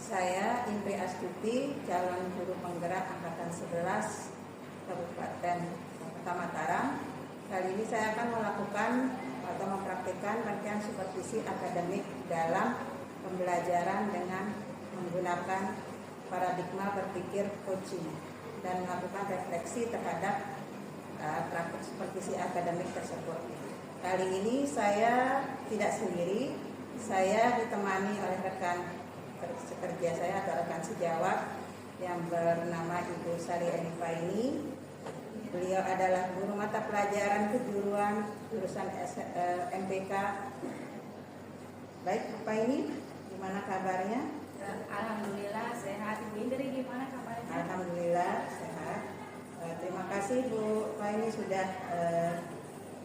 Saya Indri Astuti, calon guru penggerak angkatan 11 Kabupaten Kota Mataram. Kali ini saya akan melakukan atau mempraktikkan latihan supervisi akademik dalam pembelajaran dengan menggunakan paradigma berpikir coaching dan melakukan refleksi terhadap praktik supervisi akademik tersebut. Kali ini saya tidak sendiri, saya ditemani oleh rekan kerja saya atau rekan sejawat yang bernama Ibu Sari Enifaini. Beliau adalah guru mata pelajaran kejuruan jurusan MPK. Baik, Pak ini gimana kabarnya? Alhamdulillah sehat. Ibu Indri gimana kabarnya? Alhamdulillah sehat. Terima kasih Bu Pak ini sudah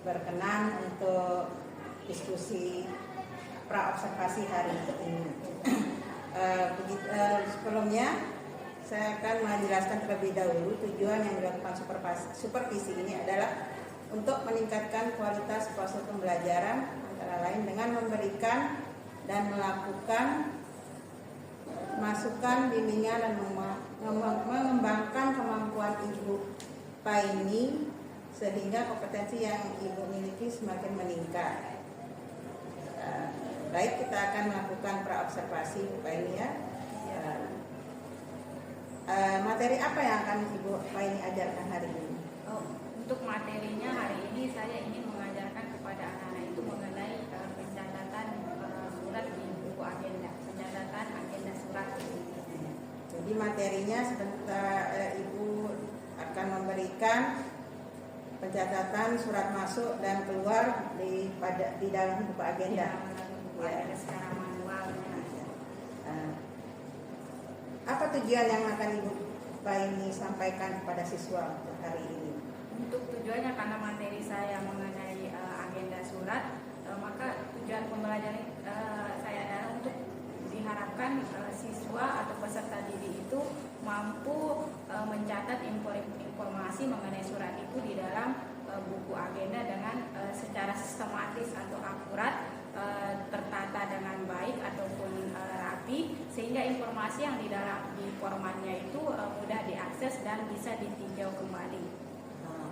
berkenan untuk diskusi praobservasi hari ini. Sebelumnya saya akan menjelaskan terlebih dahulu tujuan yang dilakukan supervisi ini adalah untuk meningkatkan kualitas proses pembelajaran, antara lain dengan memberikan dan melakukan masukan, bimbingan dan mengembangkan kemampuan Ibu Paini sehingga kompetensi yang Ibu miliki semakin meningkat. Baik, kita akan melakukan praobservasi Bu Paini ya. Materi apa yang akan Ibu Paini ajarkan hari ini? Untuk materinya hari ini saya ingin mengajarkan kepada anak-anak itu mengenai pencatatan surat di buku agenda, pencatatan agenda surat. Jadi materinya sebentar Ibu akan memberikan pencatatan surat masuk dan keluar di dalam buku agenda. Ya, secara manual. Apa tujuan yang akan Ibu Paini sampaikan kepada siswa untuk hari ini? Untuk tujuannya karena materi saya mengenai agenda surat, maka tujuan pembelajaran saya adalah untuk diharapkan siswa atau peserta didik itu mampu mencatat informasi mengenai surat itu di dalam buku agenda dengan secara sistematis atau akurat, tertata dengan baik ataupun rapi, sehingga informasi yang di dalam di formatnya itu mudah diakses dan bisa ditinjau kembali.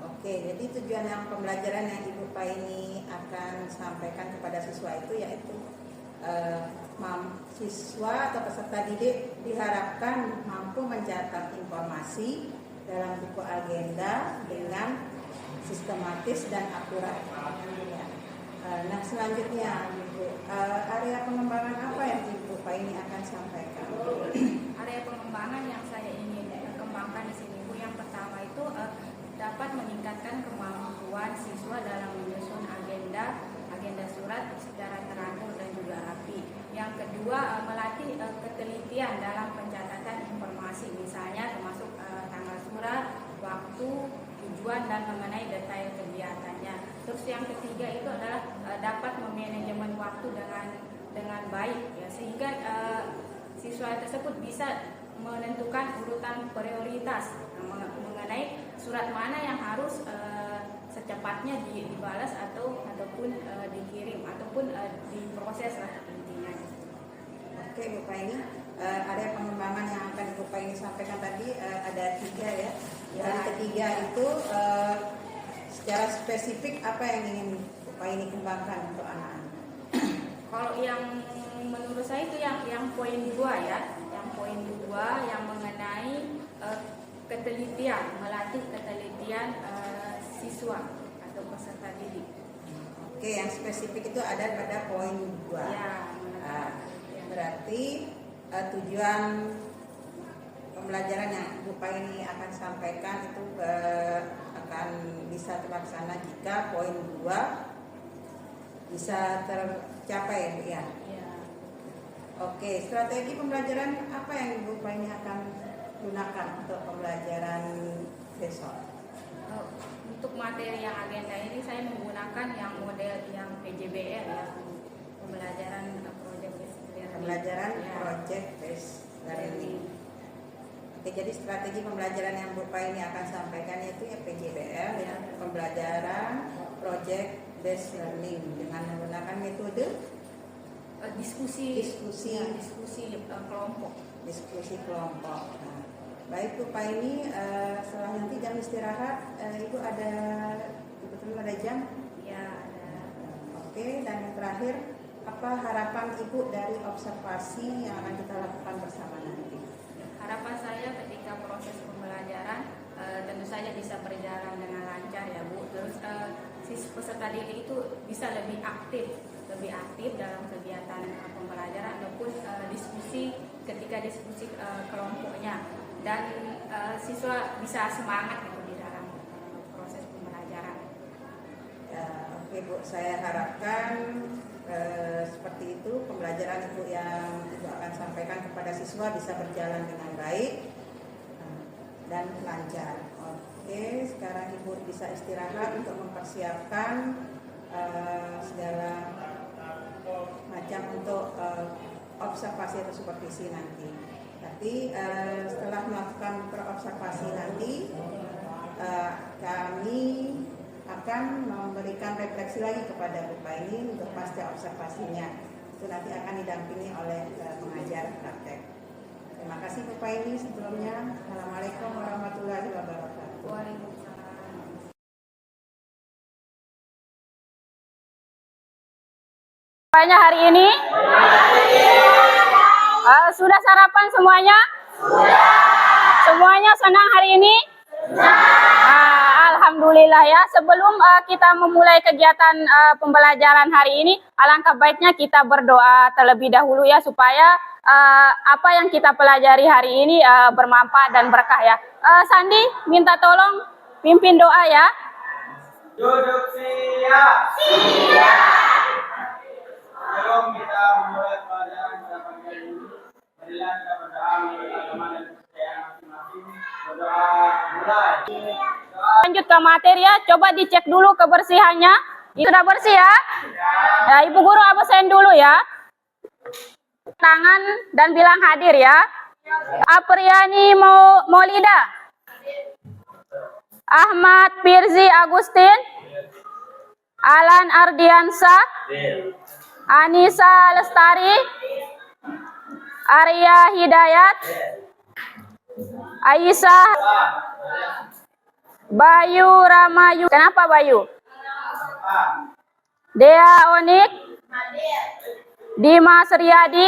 Oke, jadi tujuan yang pembelajaran yang Ibu Paini akan sampaikan kepada siswa itu yaitu siswa atau peserta didik diharapkan mampu mencatat informasi dalam buku agenda dengan sistematis dan akurat. Nah, selanjutnya Ibu, area pengembangan apa yang Ibu Paini akan sampaikan? Area pengembangan yang saya ingin kembangkan di sini, Bu, yang pertama itu dapat meningkatkan kemampuan siswa dalam menyusun agenda surat secara teratur dan juga rapi. Yang kedua, melatih ketelitian dalam pencatatan informasi, misalnya termasuk tanggal surat, waktu, tujuan dan mengenai detail kegiatannya. Terus yang ketiga itu adalah dapat memanajemen waktu dengan baik ya, sehingga siswa tersebut bisa menentukan urutan prioritas mengenai surat mana yang harus secepatnya dibalas ataupun dikirim ataupun diproses lah intinya. Oke Bu Paini, area pengembangan yang akan Bu Paini sampaikan tadi ada 3 ya. Yang ketiga itu secara spesifik apa yang ingin Bu Paini kembangkan untuk anak-anak? Kalau yang menurut saya itu yang poin 2 ya, yang poin 2 yang mengenai ketelitian, melatih ketelitian siswa atau peserta didik. Oke, yang spesifik itu ada pada poin 2. Ya, berarti tujuan pembelajaran yang Bu Paini akan sampaikan itu akan bisa terlaksana jika poin 2 bisa tercapai ya. Oke, strategi pembelajaran apa yang Bu Paini akan gunakan untuk pembelajaran besok? Untuk materi yang agenda ini saya menggunakan yang model yang PJBL ya, pembelajaran project based learning. Oke, jadi strategi pembelajaran yang Bu Paini akan sampaikan itu ya PJBL ya, pembelajaran project based learning dengan menggunakan metode diskusi ya. kelompok. diskusi kelompok. Nah, baik Bu Pak ini setelah nanti jam istirahat, Ibu ada jam? Ya, ada. Oke, dan yang terakhir, apa harapan Ibu dari observasi yang akan kita lakukan bersama nanti? Harapan saya ketika proses pembelajaran tentu saja bisa berjalan dengan lancar ya Bu. Terus si peserta didik itu bisa lebih aktif dalam kegiatan pembelajaran ataupun ketika diskusi kelompoknya, dan siswa bisa semangat gitu di dalam proses pembelajaran. Ya, oke Bu, saya harapkan seperti itu pembelajaran Ibu yang Ibu akan sampaikan kepada siswa bisa berjalan dengan baik dan lancar. Oke, sekarang Ibu bisa istirahat untuk mempersiapkan segala macam untuk observasi atau supervisi nanti. Tapi setelah melakukan observasi nanti, kami akan memberikan refleksi lagi kepada Bu ini untuk pasca observasinya. Itu nanti akan didampingi oleh pengajar praktek. Terima kasih Bu ini sebelumnya. Assalamualaikum warahmatullahi wabarakatuh. Waalaikumsalam. Semuanya hari ini? Sudah sarapan semuanya? Semuanya senang hari ini? Alhamdulillah ya. Sebelum kita memulai kegiatan pembelajaran hari ini, alangkah baiknya kita berdoa terlebih dahulu ya, supaya apa yang kita pelajari hari ini bermanfaat dan berkah ya. Sandi, minta tolong pimpin doa ya. Duduk siap. Siap. Sebelum kita memulai pelajaran pada pagi hari ini, marilah kita berdoa menurut agama dan kepercayaan masing-masing. Berdoa mulai. Lanjut ke materi ya, coba dicek dulu kebersihannya. Sudah bersih ya? Ya, Ibu Guru absen dulu ya. Tangan dan bilang hadir ya. Apriyani Maulida, Ahmad Firzi Agustin, Alan Ardiansa, Anissa Lestari, Arya Hidayat, Aisyah, Bayu Ramayu. Kenapa Bayu? Dea Onik, Dimas Riyadi,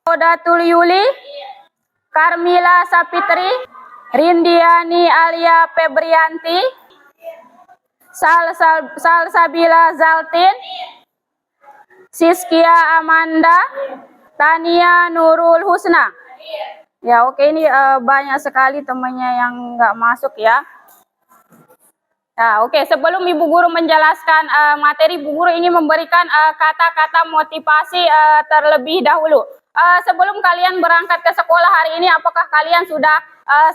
Odatul Yuli, Karmila Sapitri, Rindiani Alia Febrianti, Salsabila Zaltin, Siskia Amanda, Tania Nurul Husna. Ya oke, ini banyak sekali temannya yang nggak masuk ya. Nah, oke, sebelum Ibu Guru menjelaskan materi, Ibu Guru ingin memberikan kata-kata motivasi terlebih dahulu. Sebelum kalian berangkat ke sekolah hari ini, apakah kalian sudah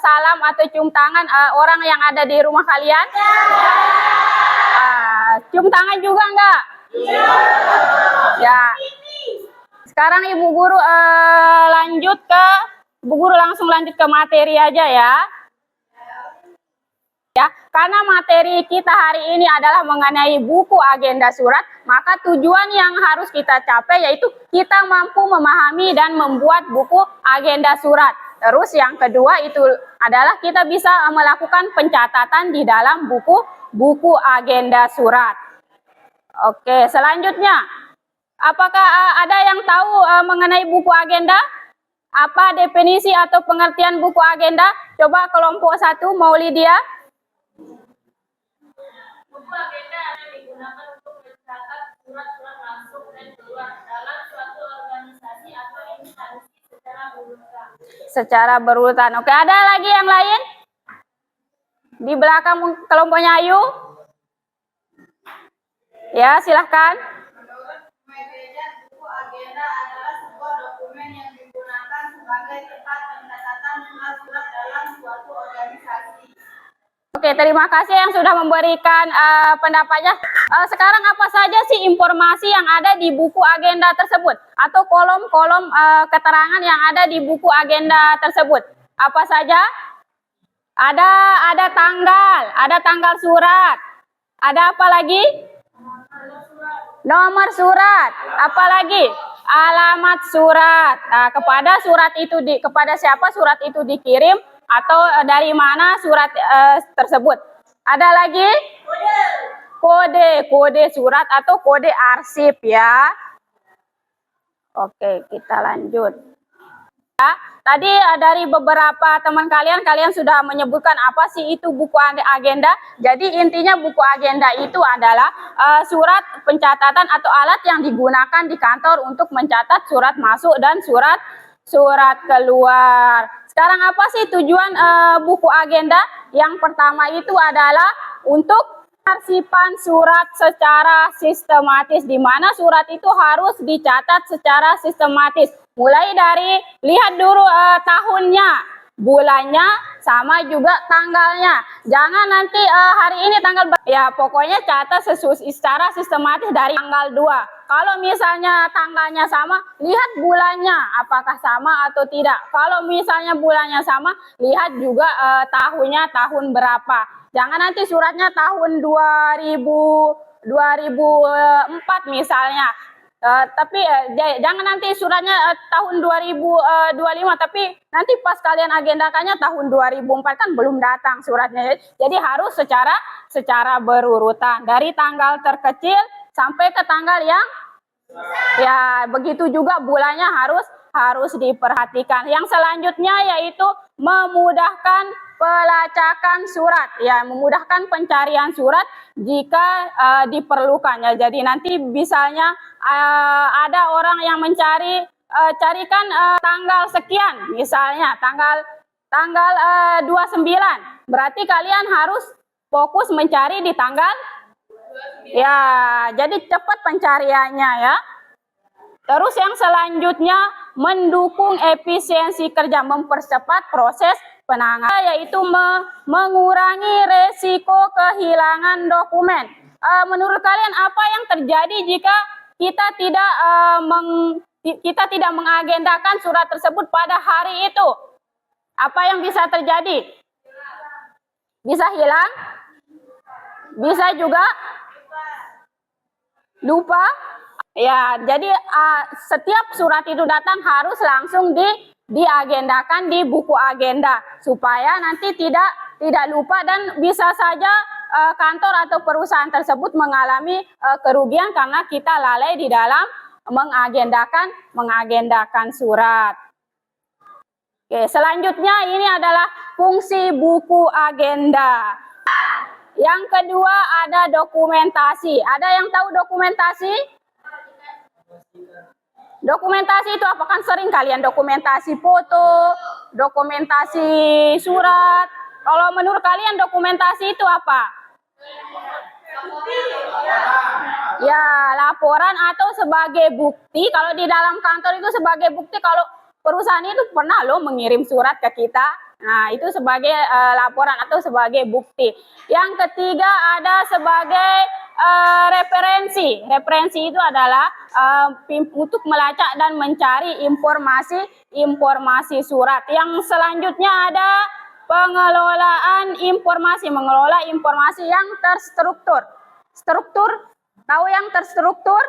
salam atau cium tangan orang yang ada di rumah kalian? Cium tangan juga enggak? Ya. Sekarang Ibu Guru langsung lanjut ke materi aja ya. Ya, karena materi kita hari ini adalah mengenai buku agenda surat, maka tujuan yang harus kita capai yaitu kita mampu memahami dan membuat buku agenda surat. Terus yang kedua itu adalah kita bisa melakukan pencatatan di dalam buku agenda surat. Oke, selanjutnya, apakah ada yang tahu mengenai buku agenda? Apa definisi atau pengertian buku agenda? Coba kelompok 1, Maulidia. Buku agenda yang digunakan untuk mencatat surat-surat masuk dan keluar dalam suatu organisasi atau instansi secara berurutan. Oke, ada lagi yang lain? Di belakang kelompoknya Ayu. Ya, silahkan. Menurut Wikipedia, buku agenda adalah sebuah dokumen yang digunakan sebagai tempat pencatatan surat dalam suatu organisasi. Oke, terima kasih yang sudah memberikan pendapatnya. Sekarang apa saja sih informasi yang ada di buku agenda tersebut? Atau kolom-kolom keterangan yang ada di buku agenda tersebut? Apa saja? Ada tanggal surat. Ada apa lagi? Nomor surat. Apa lagi? alamat surat. Nah, kepada siapa surat itu dikirim atau dari mana surat tersebut. Ada lagi? Kode surat atau kode arsip ya. Oke, kita lanjut. Ya, tadi dari beberapa teman kalian sudah menyebutkan apa sih itu buku agenda. Jadi intinya buku agenda itu adalah surat pencatatan atau alat yang digunakan di kantor untuk mencatat surat masuk dan surat keluar. Sekarang apa sih tujuan buku agenda? Yang pertama itu adalah untuk arsipan surat secara sistematis, di mana surat itu harus dicatat secara sistematis. Mulai dari lihat dulu tahunnya, bulannya, sama juga tanggalnya. Jangan nanti hari ini tanggal ya pokoknya catat secara sistematis dari tanggal 2. Kalau misalnya tanggalnya sama, lihat bulannya apakah sama atau tidak. Kalau misalnya bulannya sama, lihat juga tahunnya tahun berapa. Jangan nanti suratnya tahun 2004 misalnya. Tapi jangan nanti suratnya tahun 2025, tapi nanti pas kalian agendakannya tahun 2004 kan belum datang suratnya. Jadi harus secara berurutan dari tanggal terkecil sampai ke tanggal yang ya begitu juga bulannya harus diperhatikan. Yang selanjutnya yaitu memudahkan pelacakan surat, ya memudahkan pencarian surat jika diperlukan ya. Jadi nanti misalnya ada orang yang mencari carikan tanggal sekian, misalnya tanggal 29, berarti kalian harus fokus mencari di tanggal ya, jadi cepat pencariannya ya. Terus yang selanjutnya mendukung efisiensi kerja, mempercepat proses penanganan, yaitu mengurangi resiko kehilangan dokumen. Menurut kalian apa yang terjadi jika kita tidak mengagendakan surat tersebut pada hari itu? Apa yang bisa terjadi? Bisa hilang? Bisa juga lupa? Ya, jadi setiap surat itu datang harus langsung diagendakan di buku agenda supaya nanti tidak lupa dan bisa saja kantor atau perusahaan tersebut mengalami kerugian karena kita lalai di dalam mengagendakan surat. Oke, selanjutnya ini adalah fungsi buku agenda. Yang kedua ada dokumentasi. Ada yang tahu dokumentasi? Dokumentasi itu apa? Kan sering kalian dokumentasi foto, dokumentasi surat. Kalau menurut kalian dokumentasi itu apa? Ya, laporan atau sebagai bukti. Kalau di dalam kantor itu sebagai bukti, kalau perusahaan itu pernah loh mengirim surat ke kita. Nah, itu sebagai laporan atau sebagai bukti. Yang ketiga ada sebagai referensi. Referensi itu adalah untuk melacak dan mencari informasi surat. Yang selanjutnya ada pengelolaan informasi, mengelola informasi yang terstruktur. Tahu yang terstruktur?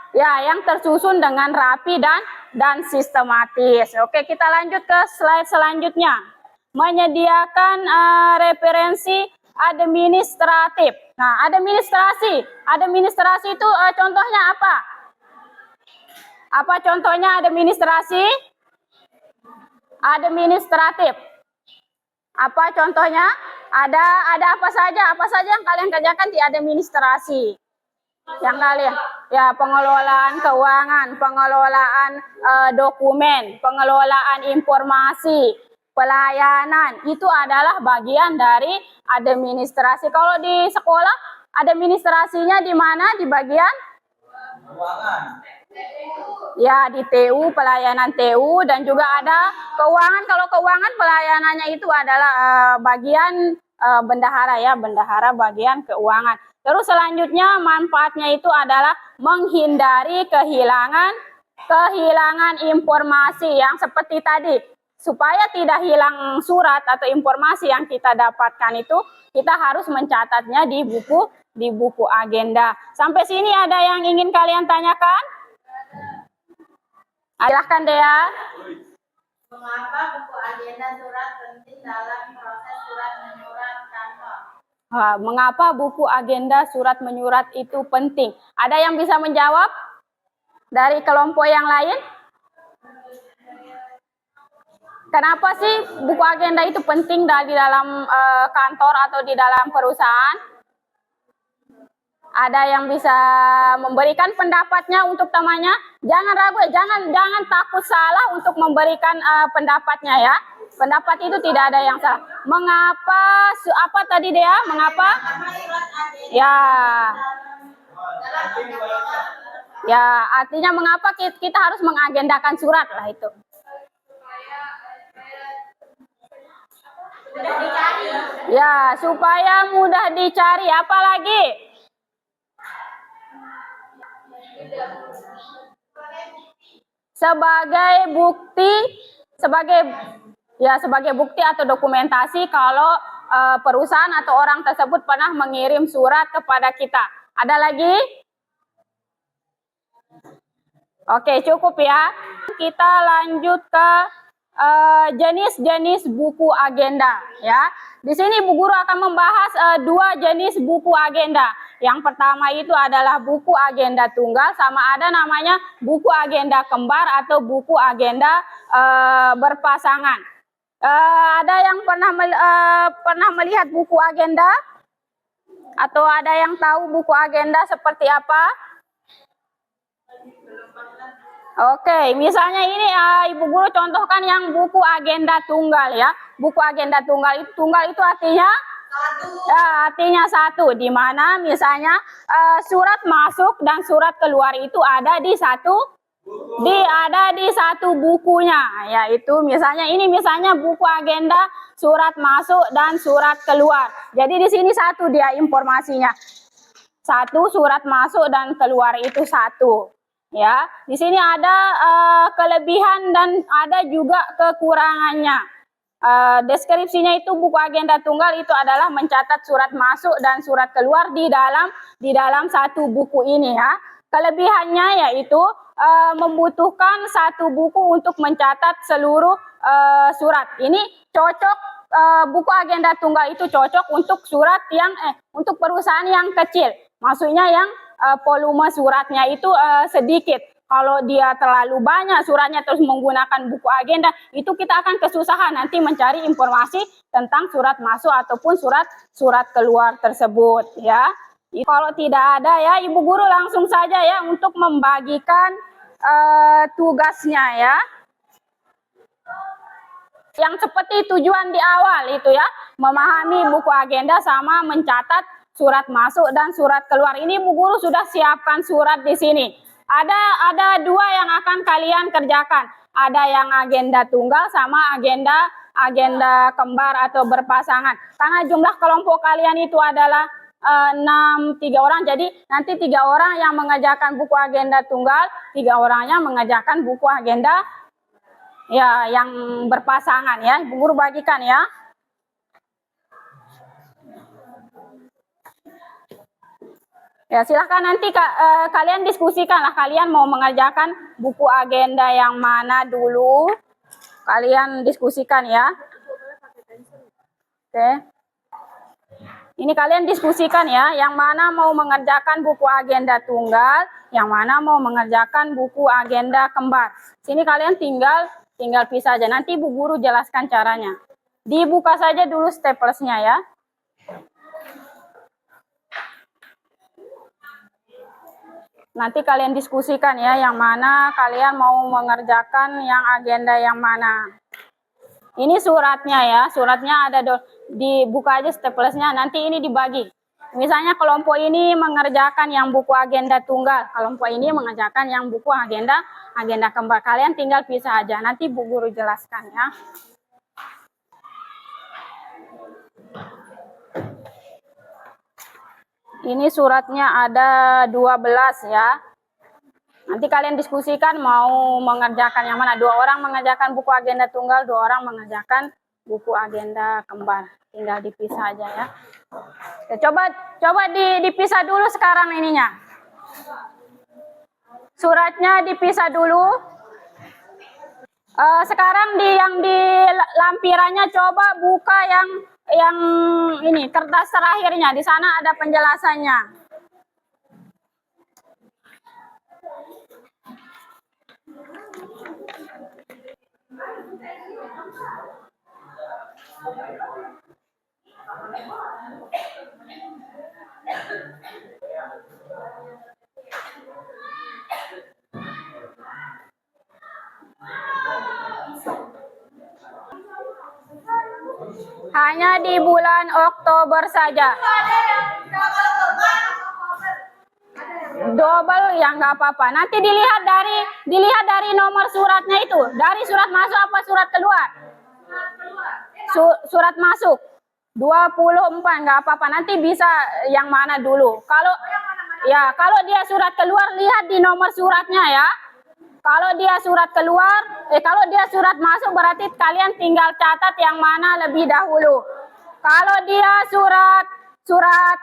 Ya, yang tersusun dengan rapi dan sistematis. Oke, kita lanjut ke slide selanjutnya. Menyediakan referensi administratif. Nah, administrasi itu contohnya apa? Apa contohnya administrasi? Administratif. Apa contohnya? Ada apa saja? Apa saja yang kalian kerjakan di administrasi? Yang kalian ya pengelolaan keuangan, pengelolaan dokumen, pengelolaan informasi, pelayanan, itu adalah bagian dari administrasi. Kalau di sekolah administrasinya di mana? Di bagian keuangan. Ya, di TU, pelayanan TU, dan juga ada keuangan. Kalau keuangan pelayanannya itu adalah bagian bendahara ya, bendahara bagian keuangan. Terus selanjutnya manfaatnya itu adalah menghindari kehilangan informasi yang seperti tadi. Supaya tidak hilang surat atau informasi yang kita dapatkan itu, kita harus mencatatnya di di buku agenda. Sampai sini ada yang ingin kalian tanyakan? Silahkan Dea. Mengapa buku agenda surat penting dalam proses surat menyurat kantor? Mengapa buku agenda surat menyurat itu penting? Ada yang bisa menjawab dari kelompok yang lain? Kenapa sih buku agenda itu penting di dalam kantor atau di dalam perusahaan? Ada yang bisa memberikan pendapatnya untuk temannya? Jangan ragu, jangan takut salah untuk memberikan pendapatnya ya. Pendapat itu tidak ada yang salah. Mengapa? Apa tadi Dea? Mengapa? Ya. Ya, artinya mengapa kita harus mengagendakan surat lah itu. Mudah dicari. Ya, supaya mudah dicari. Apa lagi? Sebagai bukti, sebagai bukti atau dokumentasi kalau perusahaan atau orang tersebut pernah mengirim surat kepada kita. Ada lagi? Oke, cukup ya. Kita lanjut ke jenis-jenis buku agenda ya. Di sini Bu Guru akan membahas dua jenis buku agenda. Yang pertama itu adalah buku agenda tunggal, sama ada namanya buku agenda kembar atau buku agenda berpasangan. Ada yang pernah melihat buku agenda? Atau ada yang tahu buku agenda seperti apa? Oke, misalnya ini Ibu Guru contohkan yang buku agenda tunggal ya. Buku agenda tunggal itu artinya satu. Ya, artinya satu, di mana misalnya surat masuk dan surat keluar itu ada di satu bukunya, yaitu misalnya buku agenda surat masuk dan surat keluar. Jadi di sini satu dia informasinya. Satu, surat masuk dan keluar itu satu. Ya, di sini ada kelebihan dan ada juga kekurangannya. Deskripsinya itu buku agenda tunggal itu adalah mencatat surat masuk dan surat keluar di dalam satu buku ini ya. Kelebihannya yaitu membutuhkan satu buku untuk mencatat seluruh surat. Ini cocok, buku agenda tunggal itu cocok untuk surat yang untuk perusahaan yang kecil. Maksudnya yang volume suratnya itu sedikit. Kalau dia terlalu banyak suratnya terus menggunakan buku agenda, itu kita akan kesusahan nanti mencari informasi tentang surat masuk ataupun surat keluar tersebut ya. Kalau tidak ada ya, Ibu Guru langsung saja ya untuk membagikan tugasnya ya. Yang seperti tujuan di awal itu ya, memahami buku agenda sama mencatat surat masuk dan surat keluar. Ini Bu Guru sudah siapkan surat di sini. Ada dua yang akan kalian kerjakan. Ada yang agenda tunggal sama agenda kembar atau berpasangan. Karena jumlah kelompok kalian itu adalah 3 orang. Jadi nanti 3 orang yang mengerjakan buku agenda tunggal, 3 orangnya mengerjakan buku agenda ya yang berpasangan ya. Bu Guru bagikan ya. Ya, silahkan nanti kalian diskusikan lah, kalian mau mengerjakan buku agenda yang mana dulu. Kalian diskusikan ya. Oke. Ini kalian diskusikan ya, yang mana mau mengerjakan buku agenda tunggal, yang mana mau mengerjakan buku agenda kembar. Sini kalian tinggal pisah aja. Nanti Bu Guru jelaskan caranya. Dibuka saja dulu staplesnya ya. Nanti kalian diskusikan ya, yang mana kalian mau mengerjakan yang agenda yang mana. Ini suratnya ya, suratnya ada dibuka aja staplesnya, nanti ini dibagi. Misalnya kelompok ini mengerjakan yang buku agenda tunggal, kelompok ini mengerjakan yang buku agenda kembar. Kalian tinggal pisah aja, nanti Bu Guru jelaskan ya. Ini suratnya ada 12 ya. Nanti kalian diskusikan mau mengerjakan yang mana. 2 orang mengerjakan buku agenda tunggal, 2 orang mengerjakan buku agenda kembar. Tinggal dipisah aja ya. Ya, coba dipisah dulu sekarang ininya. Suratnya dipisah dulu. Sekarang yang di lampirannya coba buka yang ini kertas terakhirnya. Di sana ada penjelasannya. Hanya di bulan Oktober saja. Double ya nggak apa-apa. Nanti dilihat dari nomor suratnya itu. Dari surat masuk apa surat keluar? Surat masuk. 24 nggak apa-apa. Nanti bisa yang mana dulu. Kalau dia surat keluar lihat di nomor suratnya ya. Kalau dia surat keluar, kalau dia surat masuk berarti kalian tinggal catat yang mana lebih dahulu. Kalau dia surat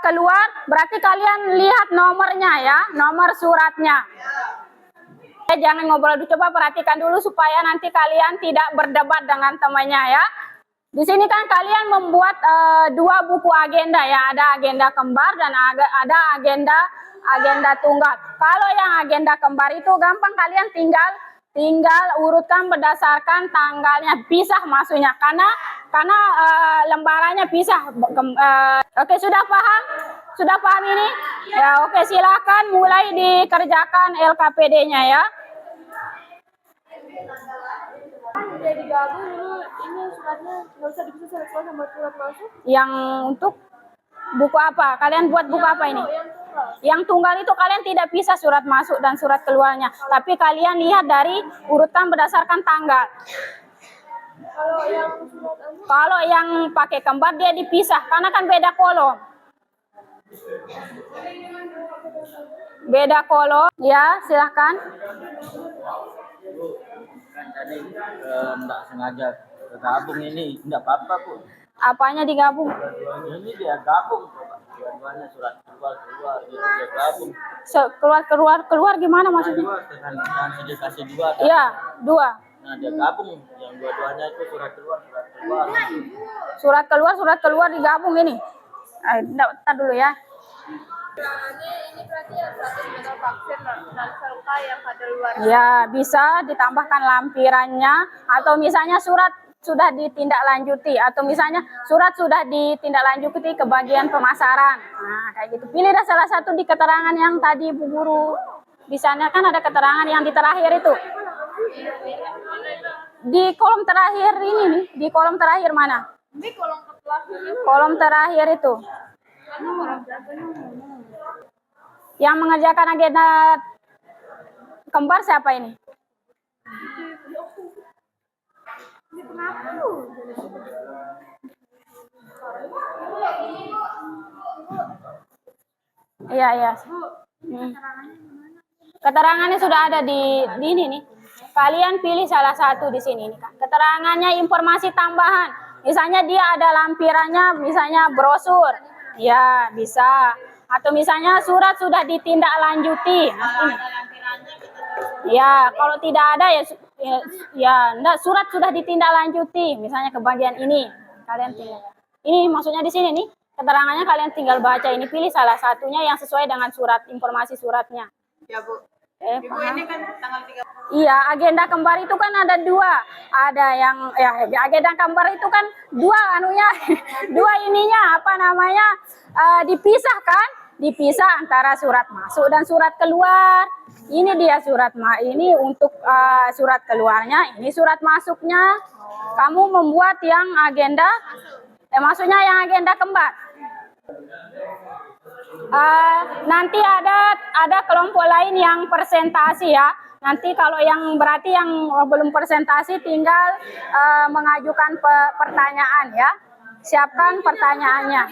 keluar berarti kalian lihat nomornya ya, nomor suratnya. Jangan ngobrol dulu, coba perhatikan dulu supaya nanti kalian tidak berdebat dengan temannya ya. Di sini kan kalian membuat 2 buku agenda ya, ada agenda kembar dan ada agenda tunggal. Kalau yang agenda kembar itu gampang, kalian tinggal urutkan berdasarkan tanggalnya, pisah maksudnya karena lembarannya pisah. Oke, sudah paham? Sudah paham ini? Ya, oke, silakan mulai dikerjakan LKPD-nya ya. Jadi gabung ini suratnya nggak usah dipisah sama surat masuk. Yang untuk buku apa? Kalian buat buku apa ini? Yang tunggal itu kalian tidak bisa surat masuk dan surat keluarnya, tapi kalian lihat dari urutan berdasarkan tanggal. Kalau yang pakai kembar dia dipisah karena kan beda kolom. Beda kolom ya, silahkan. Kan tadi enggak sengaja gabung ini, enggak apa-apa Bu. Apanya digabung? Ini dia gabung dua-duanya surat keluar gitu dia gabung. Keluar gimana maksudnya? Dengan dikasih 2. Iya, 2. Nah, dia gabung yang dua-duanya itu surat keluar. Surat keluar digabung ini. Bentar dulu ya. Ini berarti yang 100 botol vaksin dan serta yang ada luar. Ya, bisa ditambahkan lampirannya atau misalnya surat sudah ditindaklanjuti atau misalnya surat sudah ditindaklanjuti ke bagian pemasaran. Nah, kayak gitu. Pilih dah salah satu di keterangan yang tadi Bu Guru. Di sana kan ada keterangan yang di terakhir itu. Di kolom terakhir ini nih, di kolom terakhir mana? Ini kolom terakhir. Kolom terakhir itu. Yang mengerjakan agenda kembar siapa ini? Iya. Keterangannya sudah ada di ini nih. Kalian pilih salah satu di sini nih, Kak. Keterangannya informasi tambahan. Misalnya dia ada lampirannya, misalnya brosur. Ya, bisa. Atau misalnya surat sudah ditindaklanjuti. Nah, ini. Ya, kalau tidak ada enggak, surat sudah ditindaklanjuti. Misalnya ke bagian ini. Kalian tinggal. Ini maksudnya di sini nih. Keterangannya kalian tinggal baca ini, pilih salah satunya yang sesuai dengan surat, informasi suratnya. Ya Bu. Ibu Paham? ini kan tanggal 3. Iya, agenda kembar itu kan ada 2. Ada yang agenda kembar itu kan 2 anunya, 2 ininya apa namanya? Dipisah antara surat masuk dan surat keluar. Ini dia ini untuk surat keluarnya, ini surat masuknya. Kamu membuat yang agenda maksudnya yang agenda kembar. Nanti ada kelompok lain yang presentasi ya. Nanti kalau yang berarti yang belum presentasi tinggal mengajukan pertanyaan ya. Siapkan pertanyaannya.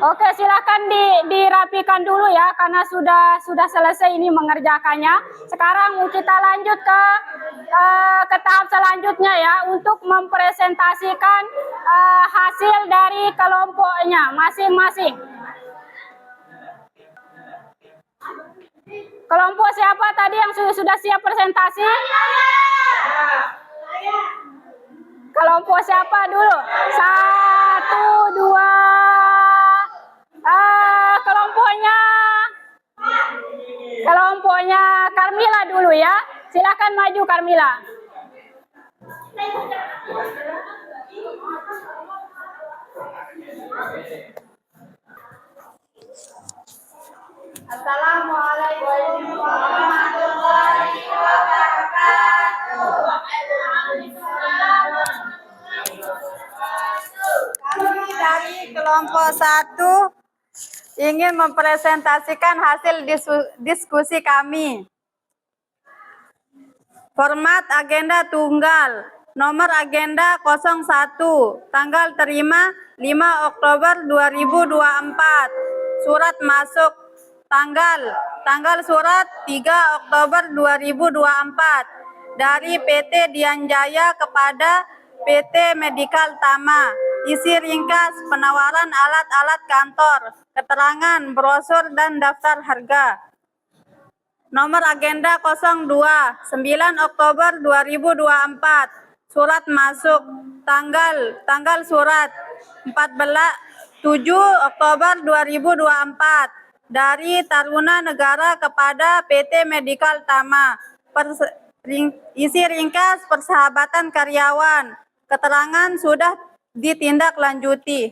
Oke, silakan dirapikan dulu ya, karena sudah selesai ini mengerjakannya. Sekarang kita lanjut ke tahap selanjutnya ya, untuk mempresentasikan hasil dari kelompoknya masing-masing. Kelompok siapa tadi yang sudah siap presentasi? Kelompok siapa dulu? 1, 2. Kelompoknya Karmila dulu ya. Silakan maju Karmila. Assalamualaikum warahmatullahi wabarakatuh. Kami dari kelompok 1 ingin mempresentasikan hasil diskusi kami. Format agenda tunggal. Nomor agenda 01, tanggal terima 5 Oktober 2024. Surat masuk tanggal surat 3 Oktober 2024 dari PT Dianjaya kepada PT Medikal Tama. Isi ringkas penawaran alat-alat kantor, keterangan, brosur, dan daftar harga. Nomor agenda 02, 9 Oktober 2024. Surat masuk tanggal surat 7 Oktober 2024 dari Taruna Negara kepada PT Medikal Tama. Isi ringkas persahabatan karyawan. Keterangan sudah ditindaklanjuti.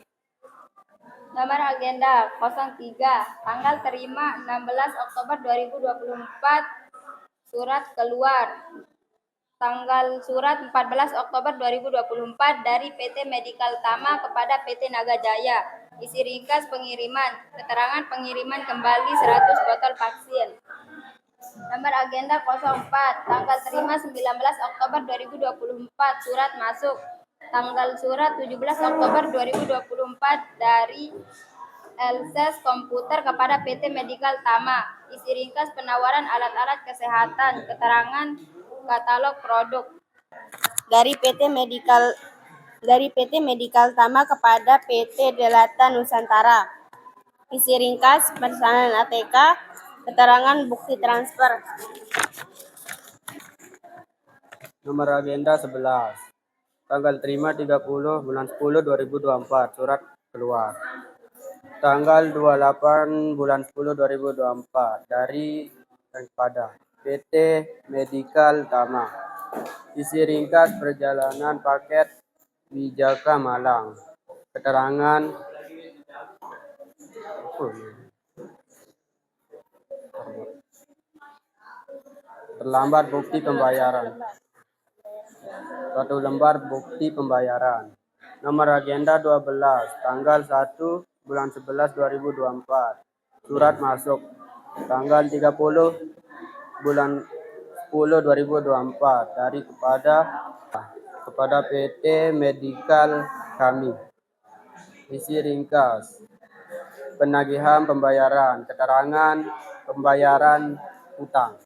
Nomor agenda 03, tanggal terima 16 Oktober 2024, surat keluar. Tanggal surat 14 Oktober 2024 dari PT Medikal Tama kepada PT Naga Jaya. Isi ringkas pengiriman, keterangan pengiriman kembali 100 botol vaksin. Nomor agenda 04, tanggal terima 19 Oktober 2024, surat masuk. Tanggal surat 17 Oktober 2024 dari Elses Komputer kepada PT Medikal Tama. Isi ringkas penawaran alat-alat kesehatan, keterangan katalog produk dari PT Medikal Tama kepada PT Delata Nusantara. Isi ringkas pesanan ATK, keterangan bukti transfer. Nomor agenda 11. Tanggal terima 30 bulan 10 2024. Surat keluar. Tanggal 28 bulan 10 2024 dari dan kepada PT Medikal Tama. Isi ringkas perjalanan paket Wijaka Malang. Keterangan terlambat bukti pembayaran. 1 lembar bukti pembayaran. Nomor agenda 12, tanggal 1 bulan 11 2024. Surat masuk tanggal 30 bulan 10 2024 dari kepada PT Medikal kami. Isi ringkas penagihan pembayaran, keterangan pembayaran utang.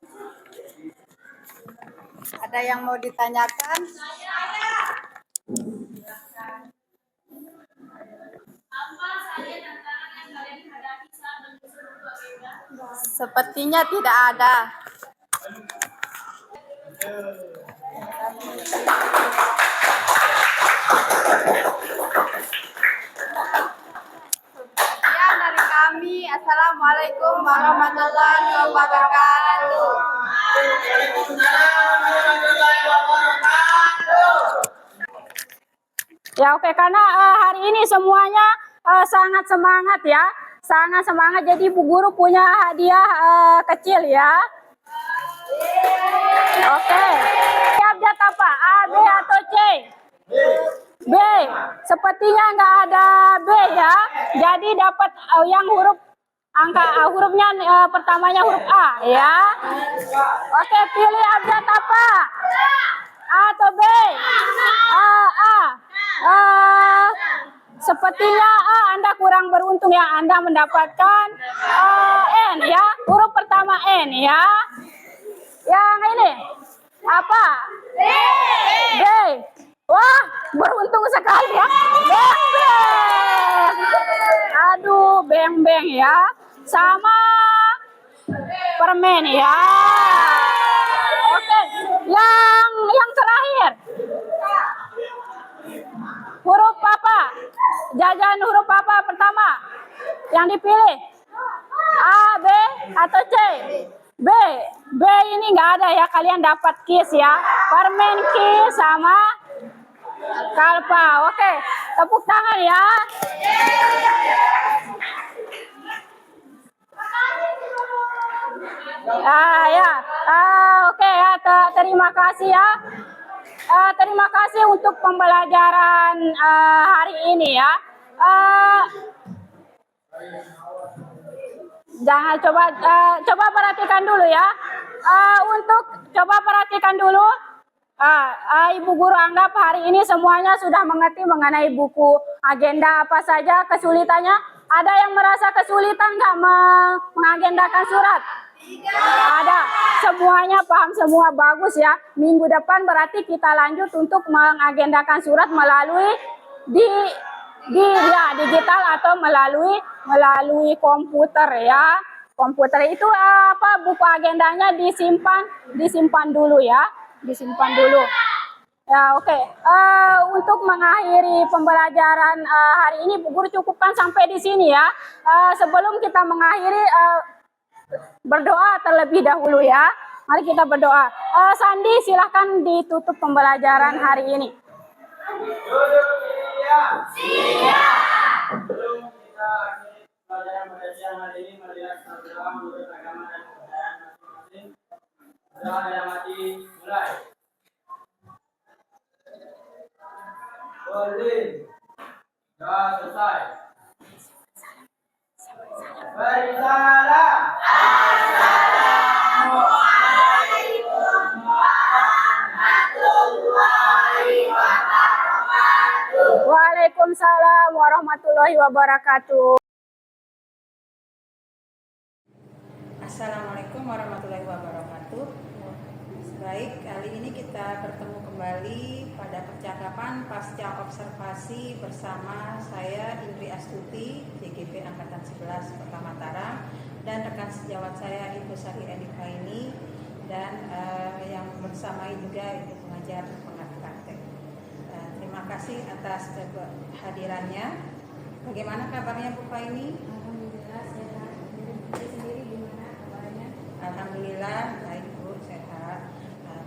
Ada yang mau ditanyakan? Sepertinya tidak ada. Sekian dari kami. Assalamualaikum warahmatullahi wabarakatuh. Ya oke, karena hari ini semuanya sangat semangat ya. Sangat semangat, jadi Bu Guru punya hadiah kecil ya. Oke. Abjad apa? A, B atau C? B. Sepertinya nggak ada B ya. Jadi dapat yang hurufnya pertamanya huruf A ya. Oke, pilih abjad apa? A atau B? A. sepertinya Anda kurang beruntung yang Anda mendapatkan N ya. Huruf pertama N ya. Yang ini apa? B. Wah, beruntung sekali ya. Beng-beng. Aduh, beng-beng ya. Sama permen ya. Oke, yang terakhir. Huruf apa? Jajan huruf apa pertama? Yang dipilih? A, B, atau C? B. B ini nggak ada ya, kalian dapat kis ya. Permen kis sama kalpa. Oke, tepuk tangan ya. Oke ya, terima kasih ya. Terima kasih untuk pembelajaran hari ini ya. Jangan coba perhatikan dulu ya. Untuk coba perhatikan dulu. Ibu guru anggap hari ini semuanya sudah mengerti mengenai buku agenda apa saja kesulitannya. Ada yang merasa kesulitan nggak mengagendakan surat? Ada. Semuanya paham semua, bagus ya. Minggu depan berarti kita lanjut untuk mengagendakan surat melalui digital atau melalui komputer ya. Komputer itu buku agendanya disimpan dulu ya. Disimpan dulu. Ya, oke. Untuk mengakhiri pembelajaran hari ini, Bu Guru cukupkan sampai di sini ya. Sebelum kita mengakhiri, berdoa terlebih dahulu ya. Mari kita berdoa. Sandi, silahkan ditutup pembelajaran hari ini. Duduk siap. Sebelum kita akhiri pelajaran pada siang hari ini, marilah kita berdoa menurut agama dan kepercayaan masing-masing. Doa dalam hati mulai. Berlin. Doa selesai. Beri salam. Assalamualaikum warahmatullahi wabarakatuh. Waalaikumsalam warahmatullahi wabarakatuh. Assalamualaikum warahmatullahi wabarakatuh. Baik, kali ini kita bertemu kembali pada percakapan pasca observasi bersama saya Indri Astuti, JGP Angkatan 11 Kota Mataram, dan rekan sejawat saya Ibu Sari Edifaini, dan yang bersamai juga Ibu pengajar praktek. Terima kasih atas kehadirannya. Bagaimana kabarnya Bu Faini? Alhamdulillah sehat. Diri sendiri gimana kabarnya? Alhamdulillah baik Bu, sehat.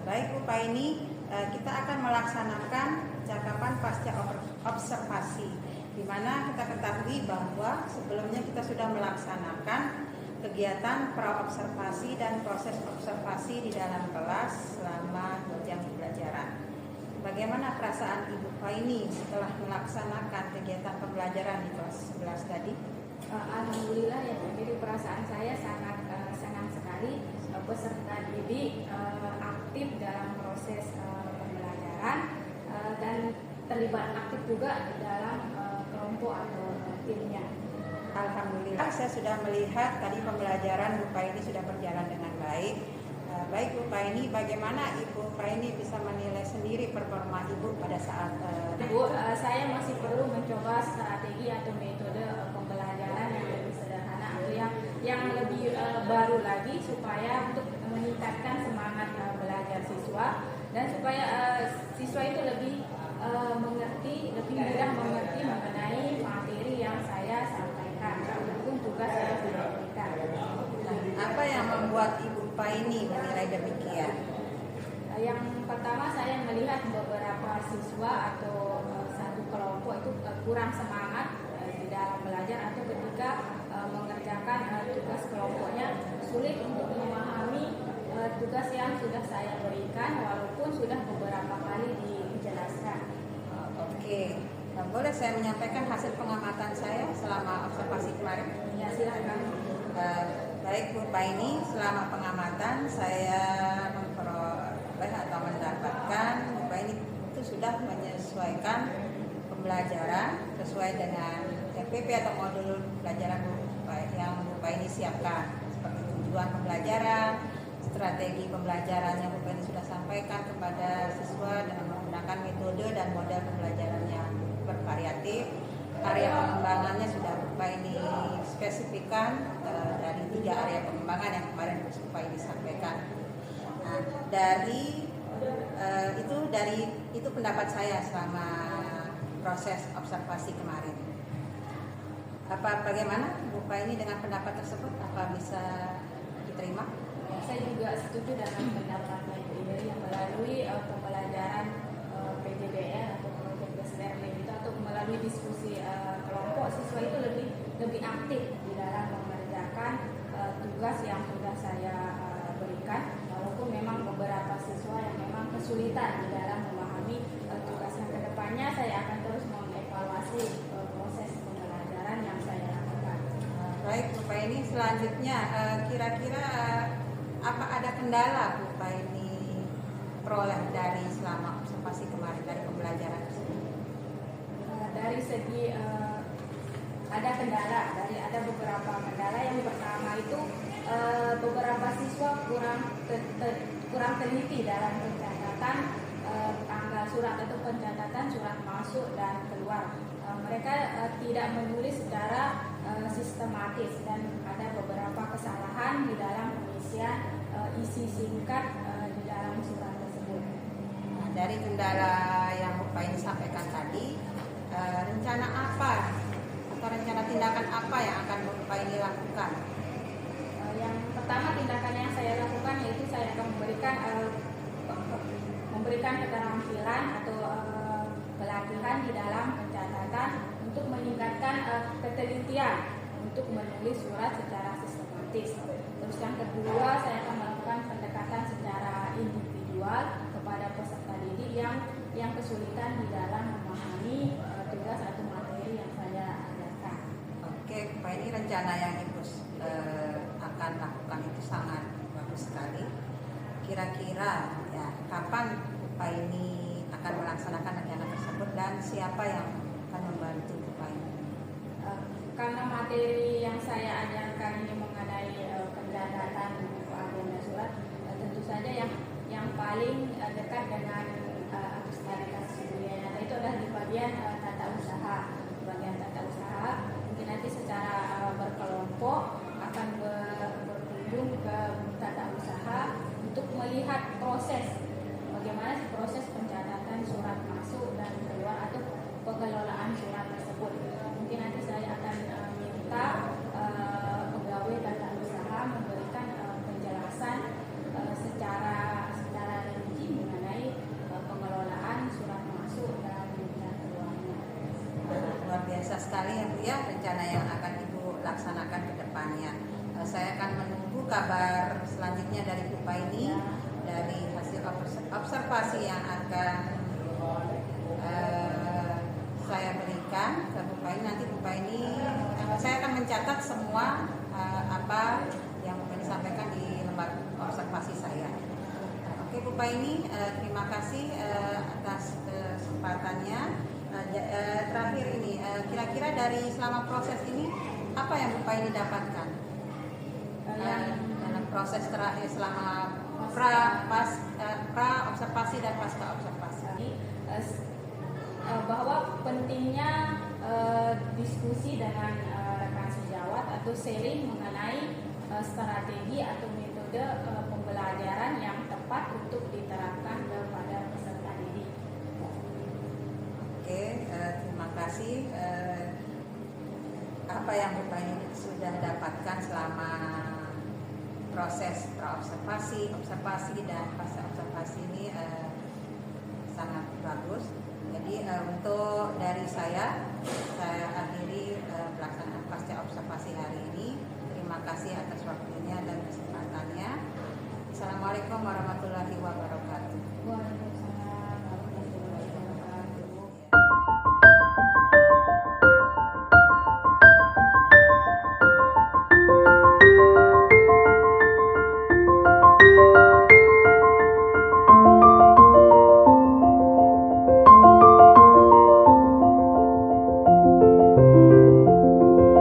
Baik Bu Faini, kita akan melaksanakan percakapan pasca observasi, di mana kita ketahui bahwa sebelumnya kita sudah melaksanakan kegiatan pra-observasi dan proses observasi di dalam kelas selama 2 jam pembelajaran. Bagaimana perasaan Ibu Faini setelah melaksanakan kegiatan pembelajaran di kelas 11 tadi? Alhamdulillah ya, jadi perasaan saya sangat senang sekali. Peserta didik aktif dalam proses pembelajaran dan terlibat aktif juga dalam kelompok atau timnya. Alhamdulillah, saya sudah melihat tadi pembelajaran Bu Faini sudah berjalan dengan baik. Baik Bu Faini, bagaimana Ibu Faini bisa menilai sendiri performa Ibu pada saat Bu, saya masih perlu mencoba strategi atau metode pembelajaran yang lebih sederhana atau yang lebih baru lagi supaya untuk meningkatkan semangat belajar siswa dan supaya siswa itu lebih mudah mengerti mengenai materi yang saya sampaikan ataupun tugas yang sudah diberikan. apa yang membuat Ibu Faini menilai demikian? Yang pertama, saya melihat beberapa siswa atau satu kelompok itu kurang semangat di dalam belajar atau ketika mengerjakan tugas kelompoknya sulit untuk memahami tugas yang sudah saya berikan walaupun sudah beberapa kali dijelaskan. Oke, boleh saya menyampaikan hasil pengamatan saya selama observasi kemarin? Ya, silakan. Baik Bu Faini, selama pengamatan saya memperoleh atau mendapatkan Bu Faini itu sudah menyesuaikan pembelajaran sesuai dengan MPP atau modul pelajaran yang Bu Paini siapkan, seperti tujuan pembelajaran, strategi pembelajaran yang Bu Paini sudah sampaikan kepada siswa dengan menggunakan metode dan model pembelajaran yang bervariatif. Area pengembangannya sudah Bu Paini spesifikkan dari 3 area pengembangan yang kemarin Bu Paini sampaikan. Nah, itu pendapat saya selama proses observasi kemarin. Bagaimana Bu Paini dengan pendapat tersebut? Apa bisa diterima? Saya juga setuju dengan pendapatnya Ibu Indri yang melalui pembelajaran PJBL atau Project Based Learning itu, atau melalui diskusi kelompok, siswa itu lebih aktif di dalam mengerjakan tugas yang sudah saya berikan, walaupun memang beberapa siswa yang memang kesulitan di dalam memahami tugasnya. Kedepannya saya akan terus mengevaluasi proses pembelajaran yang saya lakukan. Baik Bu Paini, selanjutnya kira-kira apa ada kendala Bu Paini peroleh dari selama observasi kemarin dari pembelajaran tersebut? Dari segi ada kendala, ada beberapa kendala. Yang pertama itu beberapa siswa kurang teliti dalam pencatatan tanggal surat atau pencatatan surat masuk dan keluar. Mereka tidak menulis secara sistematis dan ada beberapa kesalahan di dalam pengisian isi singkat di dalam surat tersebut. Nah, dari kendala yang Bu Paini sampaikan tadi, rencana apa atau rencana tindakan apa yang akan Bu Paini lakukan? Yang pertama, tindakan yang saya lakukan yaitu saya akan memberikan keterampilan atau pelatihan di dalam pencatatan untuk meningkatkan ketelitian untuk menulis surat secara sistematis. Terus yang kedua, saya akan melakukan pendekatan secara individual kepada peserta didik yang kesulitan di dalam memahami tugas atau materi yang saya ajarkan. Oke, Pak, ini rencana yang Ibu akan lakukan itu sangat bagus sekali. Kira-kira ya kapan Pak ini akan melaksanakan rencana tersebut dan siapa yang akan membantu Pak ini? Karena materi yang saya ajarkan ini mengenai pencatatan buku agenda surat, tentu saja yang paling dekat dengan Akustaditas Budaya itu adalah di bagian tata usaha. Bagian tata usaha mungkin nanti secara berkelompok akan berkunjung ke tata usaha untuk melihat bagaimana sih proses pencatatan surat masuk dan keluar atau pengelolaan surat tersebut. Mungkin nanti saya akan minta pegawai tata usaha memberikan penjelasan secara rinci mengenai pengelolaan surat masuk dan keluarnya. Luar biasa sekali ya Bu ya, rencana yang akan Ibu laksanakan ke depannya. Saya akan menunggu kabar selanjutnya dari Bu Paini, dari hasil observasi yang akan saya berikan ke Bu Paini. Nanti Bu Paini, saya akan mencatat semua apa yang Bu Paini sampaikan di lembar observasi saya. Oke Bu Paini, terima kasih atas kesempatannya. Terakhir ini, kira-kira dari selama proses ini apa yang Bu Paini dapatkan dalam proses terakhir selama pra observasi dan pasca observasi? Bahwa pentingnya diskusi dengan rekan sejawat atau sharing mengenai strategi atau metode pembelajaran yang tepat untuk diterapkan kepada peserta didik. Oke, terima kasih. Apa yang Bu Paini sudah dapatkan selama proses pra-observasi, observasi, dan pasca observasi ini sangat bagus. Jadi untuk dari saya akhiri pelaksanaan pasca observasi hari ini. Terima kasih atas waktunya dan kesempatannya. Assalamualaikum warahmatullahi wabarakatuh. Waalaikumsalam.